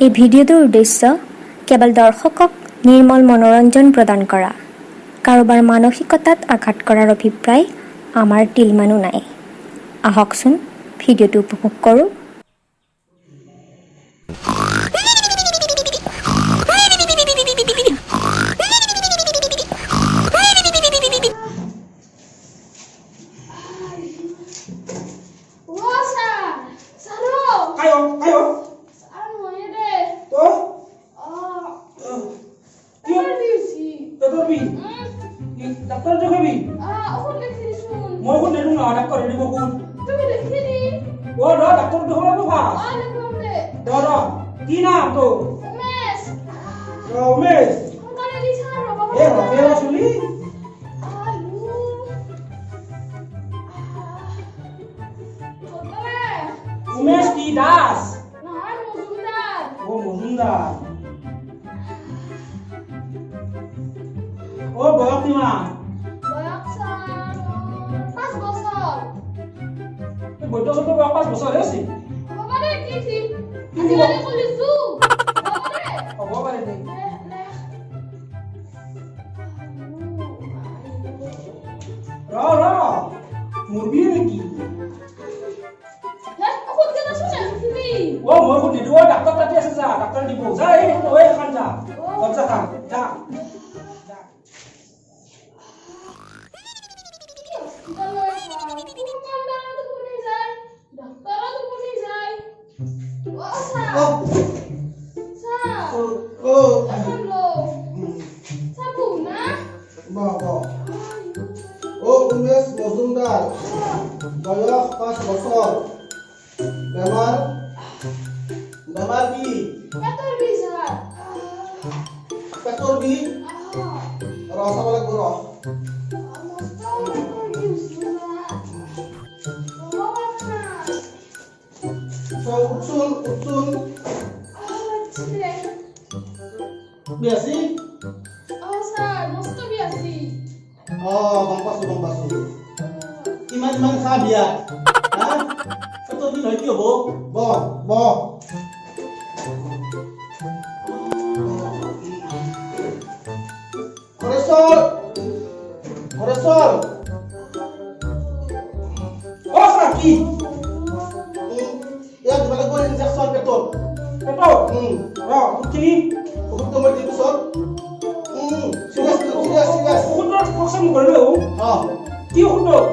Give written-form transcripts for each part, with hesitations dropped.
এই ভিডিঅ'টোৰ উদ্দেশ্য কেৱল দৰ্শকক নিৰ্মল মনোৰঞ্জন প্ৰদান কৰা। কাৰোবাৰ মানসিকতাত আঘাত কৰাৰ অভিপ্ৰায় আমাৰ তিলমানো নাই। আহকচোন ভিডিঅ'টো উপভোগ কৰোঁ। Dokter juga bi. Aku lagi sun. Mau aku nelu nggak dokter ini mau aku. Tapi lagi ni. Oh, dah dokter tu apa apa? Lagi boleh. Dah. Kina tu. Mes. Mes. Kau ada di sana apa? Apa suli? Aduh. Dokter. Mes kidas. Nah, muzundar. Oh, muzundar. Oh, banyak ni mah. Banyak san. Pas bosor. Bodoh sampai berapa besar ya sih? Apa deh kisi? Nanti ada kulit su. Apa deh? Oh, apa deh? Rah. Murbi lagi. Lah, aku kena susah sini. Oh, mau aku di dua dokter tadi saja. Dokter di bawah. Saya ini tu, kan jah. Kau cakap, jah. Umes mozumdar, bayar pas bosor, bemar di, petor di, rasa balik buruk. So utsun, biasi. Oh, bang pasu. Iman sabia. Hah? Petor di lagi bo. Koresol. Oh, sakit. Ya, gimana gue injection petor? Rah, kini. Untuk tomat di besar. Sigas. Udah, kosong berlalu. Kio udah.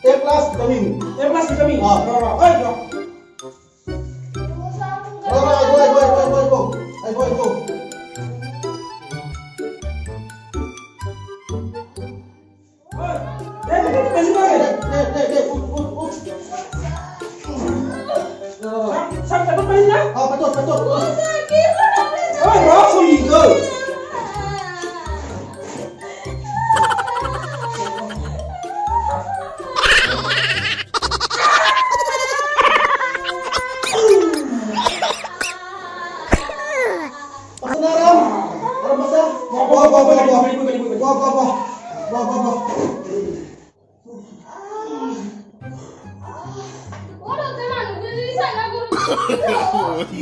Kelas kami. Rah. Ayo. Ayo. Sampai apa ini? Betul. Oh, rah, suliga.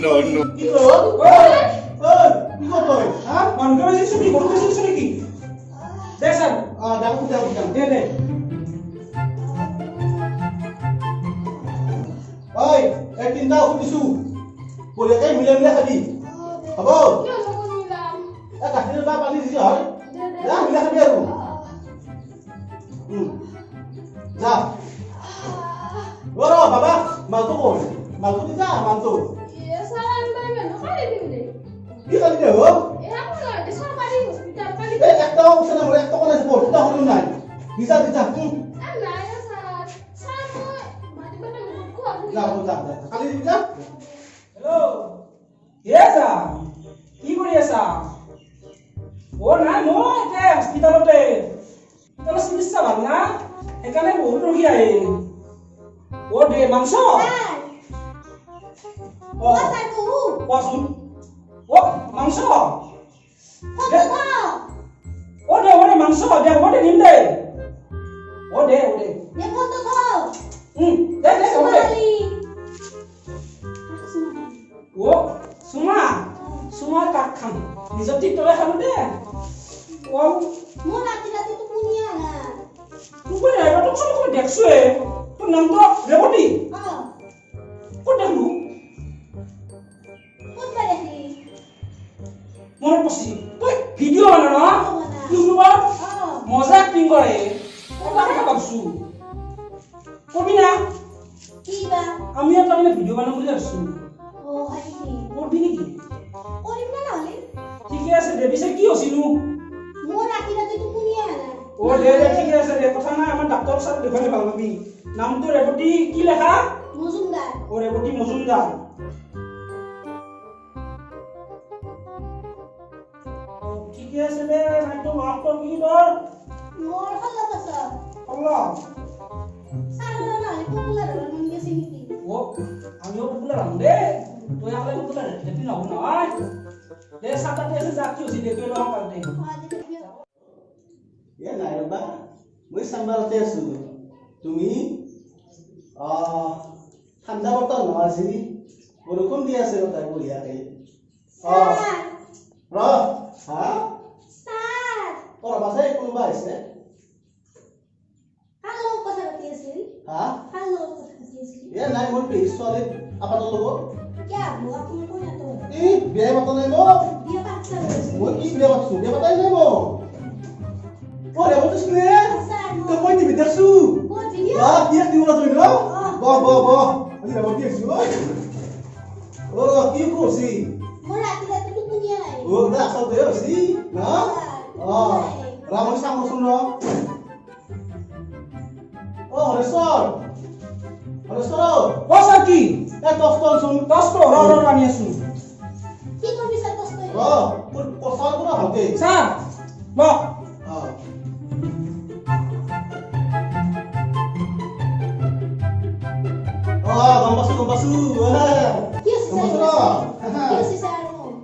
No. Mana kau masih suri? Kau masih suri ki? Desan. Dah bukan. Deh. Oi, tinta aku tisu. Boleh kan milih tadi? Apa? Kasih bapak ni sih, har? Dah milih tadi aku. Dah. Loro, baba, mantu ni dah, mantu. Iya, salah banyak. Kali ni. Dia kan dia, Aku nak di sana kali hospital kali. Ektor sana boleh ektor kan sepuluh, dah hulun nai. Bisa. Anak ya sama mati benar menurutku aku. Dah. Kali ni bisa? Hello. Yesa. Ki kori asa? Oh, na mo ke hospital te. Kita semisa bang na. Ekane বহুত রোগী আহে। ও দে মাংস? কোৱাচোন। ও মাংস? ও দে মাংস দে নিম দে। ও দে। দে. ও Suma Saki, Oh, kok dah lu? kok ba দেখলি? Mau pasti, tuh video mana no? Oh, mana? YouTuber, Oh, masa acting করে, apa apa kapsu? Kobi na, কি বা? আমি একটা মানে ভিডিও বানাবো বলে আসছো। ও হয় কি? করবি নাকি? করিম না নাহলে? ঠিক আছে দে, পিছে কি হছিনো? মোর রাতি রাতি তো শুনিয়া না। ও দে দে ঠিক আছে দে, কথা নাই আমার ডাক্তার স্যার দেখালে ভালো পাবি। নামটো রেবতী কি লেখা? মজুমদার। ও রেবতী মজুমদার। ঠিক আছে দে, নাইতো মাপটো কি তোর? মোর হল্লা পাছা। আল্লাহ। সারা না পপুলার হল মন গেছে নাকি? ও আমিও পপুলার হম দে, তুই আমাকে পপুলার হেপি না হব না। দে সাতাতে এসে যাচ্ছি ওসি দে, তুই লং কাল দে। এ নাই ৰবা মই চাম্বাৰতে আছো তুমি ঠাণ্ডা বতৰ নহয় আজি বৰষুণ দি আছে তাই বঢ়িয়াকে স্যাৰ, ৰ হা স্যাৰ, তোৰ বাছাই কোনোবা আহিছে হ্যালো কথা পাতি আছিল। হা হ্যালো কথা পাতি আছিল। এ নাই মোৰ পেহী ছোৱালী আপাতৰ লগত কে আবু আপনার কোন এত? এই বিয়া পাতা নাই মোক বিয়া পাতছা হইছে। মই কি বিয়া পাতছো বিয়া পাতাই নাই মোক ও ৰেবতী নে স্যার, তই মই টিভি দেখছো কোন ভিডিও? কি দিও না তুই ন ব আমি ৰেবতী আছো ও কি কৰছি মোর রাতি রাতি তো শুনিয়া নাই। ও দা আসল দে হছি না রামন সামো শুন ও হরেশ্বর ও সাকি, এ দস্তন শুন দস্ত র র আমি আছো। কি করবি স্যার কষ্ট র তোর কথাল পুরা হতে স্যার, ব গম পাছো কি আছে গম স্যার? পাছো কি আছে স্যার?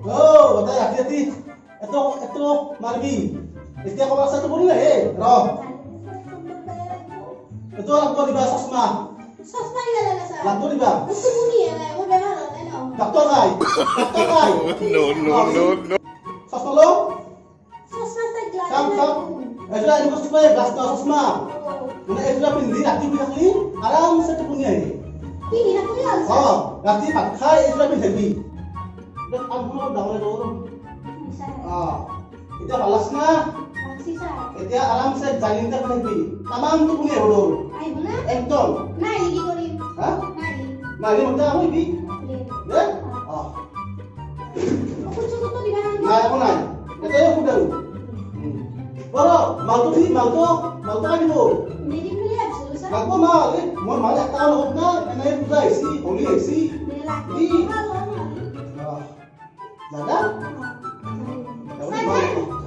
ও বতাই ৰাতি এত মারবি এতিয়া কবা আছে তো বলি না এ র এত লাগব দিবা চশমা সসমাই লাগা স্যার। লাগব দিবা মুসু শুনিয়া নাই, মোর বেমার হল নাই না। ডাক্তার নাই No. চশমা লো সসমা স্যার গ্লাস কাম এটা এই বস্তু পাই গ্লাস না চশমা মানে এটা পিন্ধি রাতি বি থাকলি আরামসে টোপনি আহে কি নিনা কই আল অ ৰাতি ভাত খাই এটা পিন্ধিবি এটা আমগুলো ডাঙৰে দৌৰ স্যাৰ। অ এতিয়া ভাল আছে না ৰাখছি স্যাৰ। এতিয়া আৰামসে জানিন্দা পিন্ধিবি তামাম টোপনি আহিব দৌৰ আইব না? একদম নাই কি কৰিম? হা নাই। মাৰি মতে আহিবি দে অ কুচু কুচু দিবা না? নাই একো নাই এটাই খুদ আৰু বড় মালটো কাটিব মেৰি মিলে আসলো স্যাৰ। লাগব মাল মোৰ মাল এটা লগত না এনে পূজা আহিছি হলি আহিছি মেলা কি? ভালো না। দাদা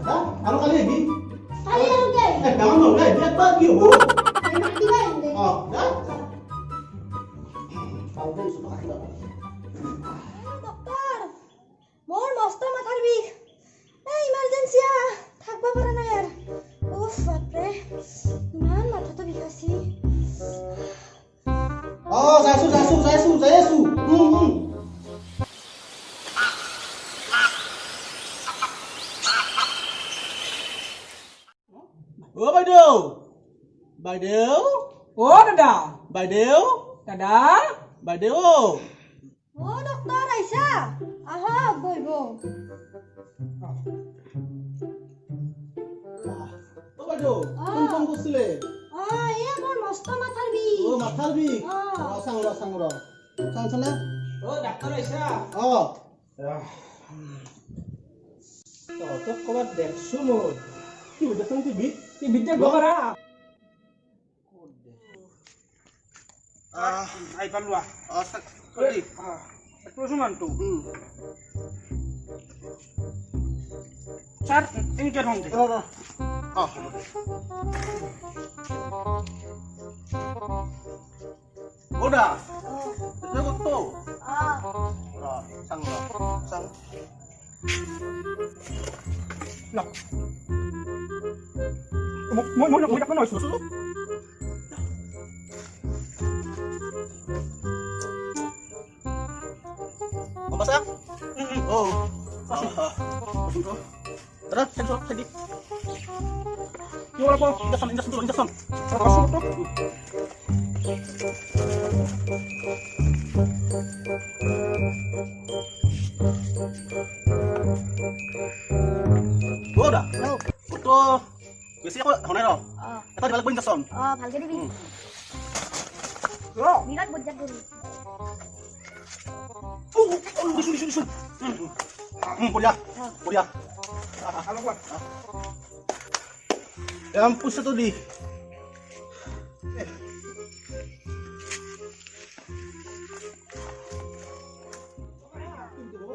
দাদা আৰু কালি আহিবি কালি আৰ যাই। ডাঙৰ নহয় একবাৰ কি হ'ব মেলা দিবা এনে। অ দা পাউতে ইছু খাইলা ডক্টর, মোর মস্ত মাথার বিষ। এই ইমার্জেন্সিয়া থাকবা পারা নাই আর। উফ বাপরে, ইমান মাথাটো বিষাইছি। অ যাই আছো ও বাইদেউ ও দাদা, বাইদেউ দাদা, বাইদেউ ও ডক্টর আইসা, আহক বইব। ও বাইদেউ কোন ফোন কৰিছিলে এ মোৰ মস্ত মাথাৰ বিষ। ও মাথাৰ বিষ অ। চাংছনে ও ডাক্তার আইসা। অ তোক কবাত দেখছো মই। কি দেখোন টিভি টিভিতে গবরা। আই পালুয়া। কলি একটু সুমানটো। স্যার, ইনকে রং দে। ওডা এটা কত sang Loh. Mau dak noise dulu. masak oh terus sensor tadi Yo, apa? injection Masuk tuh. দা তো বেছি আকৌ হনাই ৰ এটা দিবালে পইণ্ট আছন ভালকে দিবি বিৰাট বজ্জাত ধৰি দিছো বঢ়িয়া বঢ়িয়া এম পুছটো দি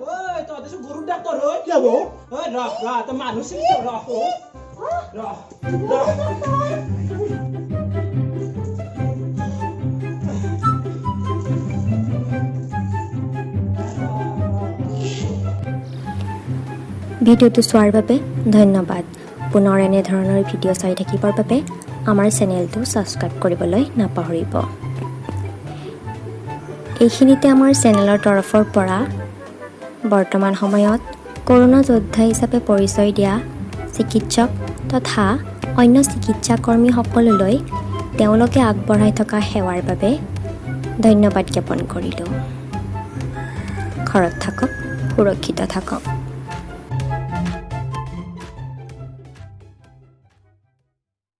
ঐ তই দেছো গরু ডাক্তার হই কি হবো ঐ রা তো মানুষ চিনিছ রা হো রা ভিডিঅ'টো চোৱাৰ বাবে ধন্যবাদ। পুনৰ এনে ধৰণৰ ভিডিঅ' চাই থাকিবৰ বাবে আমাৰ চেনেলটো ছাবস্ক্ৰাইব কৰিবলৈ নাপাহৰিব। এইখিনিতে আমাৰ চেনেলৰ তৰফৰ পৰা বৰ্তমান সময়ত কৰোনা যোদ্ধা হিচাপে পৰিচয় দিয়া চিকিৎসক তথা অন্য চিকিৎসা কৰ্মীসকললৈ তেওঁলোকে আগবঢ়াই থকা সেৱাৰ বাবে ধন্যবাদ জ্ঞাপন কৰিলোঁ। ঘৰত থাকক, সুৰক্ষিত থাকক।